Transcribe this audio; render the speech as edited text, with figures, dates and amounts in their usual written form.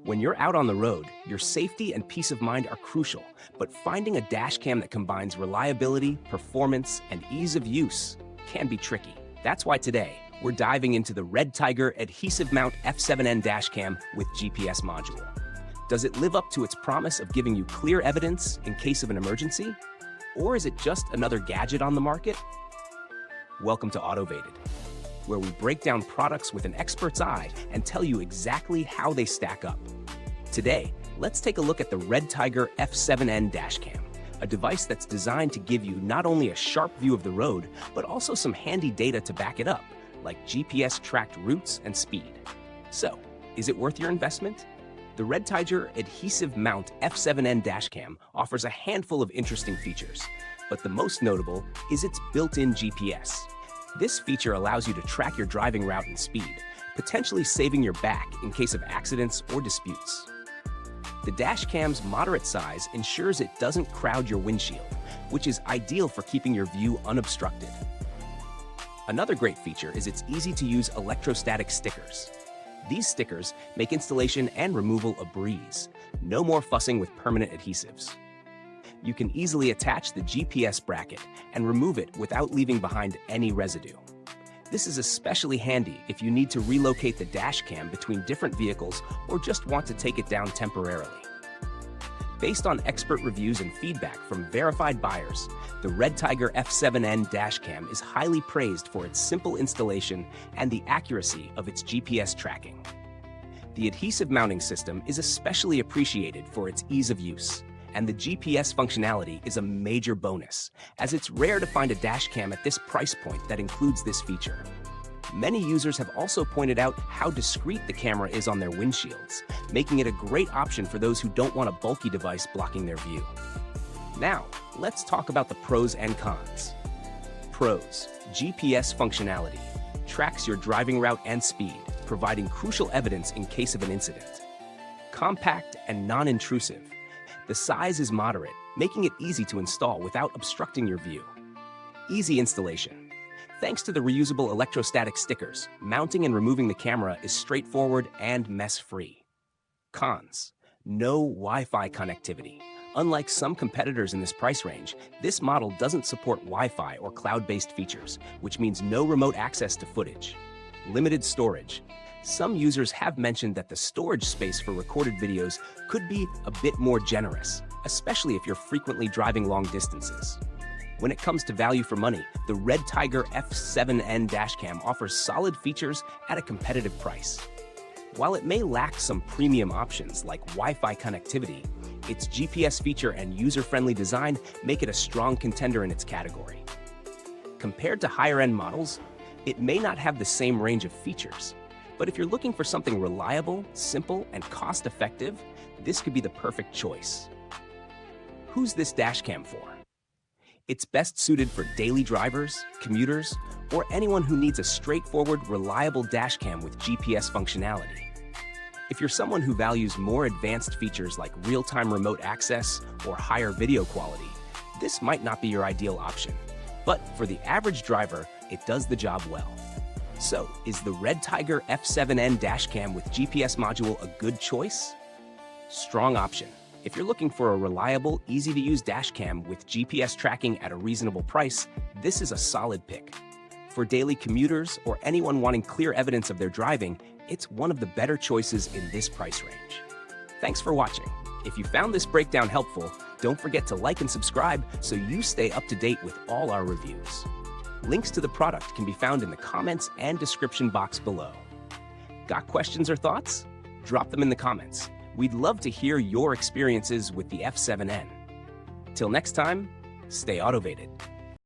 When you're out on the road, your safety and peace of mind are crucial, but finding a dash cam that combines reliability, performance, and ease of use can be tricky. That's why today, we're diving into the REDTIGER Adhesive Mount F7N Dash Cam with GPS module. Does it live up to its promise of giving you clear evidence in case of an emergency? Or is it just another gadget on the market? Welcome to Autovated, where we break down products with an expert's eye and tell you exactly how they stack up. Today, let's take a look at the REDTIGER F7N Dash Cam, a device that's designed to give you not only a sharp view of the road, but also some handy data to back it up, like GPS-tracked routes and speed. So, is it worth your investment? The REDTIGER Adhesive Mount F7N Dash Cam offers a handful of interesting features, but the most notable is its built-in GPS. This feature allows you to track your driving route and speed, potentially saving your back in case of accidents or disputes. The dash cam's moderate size ensures it doesn't crowd your windshield, which is ideal for keeping your view unobstructed. Another great feature is its easy-to-use electrostatic stickers. These stickers make installation and removal a breeze. No more fussing with permanent adhesives. You can easily attach the GPS bracket and remove it without leaving behind any residue. This is especially handy if you need to relocate the dash cam between different vehicles or just want to take it down temporarily. Based on expert reviews and feedback from verified buyers, the REDTIGER F7N Dash Cam is highly praised for its simple installation and the accuracy of its GPS tracking. The adhesive mounting system is especially appreciated for its ease of use, and the GPS functionality is a major bonus, as it's rare to find a dash cam at this price point that includes this feature. Many users have also pointed out how discreet the camera is on their windshields, making it a great option for those who don't want a bulky device blocking their view. Now, let's talk about the pros and cons. Pros: GPS functionality tracks your driving route and speed, providing crucial evidence in case of an incident. Compact and non-intrusive. The size is moderate, making it easy to install without obstructing your view. Easy installation. Thanks to the reusable electrostatic stickers, mounting and removing the camera is straightforward and mess-free. Cons: no Wi-Fi connectivity. Unlike some competitors in this price range, this model doesn't support Wi-Fi or cloud-based features, which means no remote access to footage. Limited storage. Some users have mentioned that the storage space for recorded videos could be a bit more generous, especially if you're frequently driving long distances. When it comes to value for money, the REDTIGER F7N Dash Cam offers solid features at a competitive price. While it may lack some premium options like Wi-Fi connectivity, its GPS feature and user-friendly design make it a strong contender in its category. Compared to higher-end models, it may not have the same range of features, but if you're looking for something reliable, simple, and cost-effective, this could be the perfect choice. Who's this dash cam for? It's best suited for daily drivers, commuters, or anyone who needs a straightforward, reliable dash cam with GPS functionality. If you're someone who values more advanced features like real-time remote access or higher video quality, this might not be your ideal option. But for the average driver, it does the job well. So, is the REDTIGER F7N Dash Cam with GPS module a good choice? Strong option. If you're looking for a reliable, easy-to-use dash cam with GPS tracking at a reasonable price, this is a solid pick. For daily commuters or anyone wanting clear evidence of their driving, it's one of the better choices in this price range. Thanks for watching. If you found this breakdown helpful, don't forget to like and subscribe so you stay up to date with all our reviews. Links to the product can be found in the comments and description box below. Got questions or thoughts? Drop them in the comments. We'd love to hear your experiences with the F7N. Till next time, stay autovated.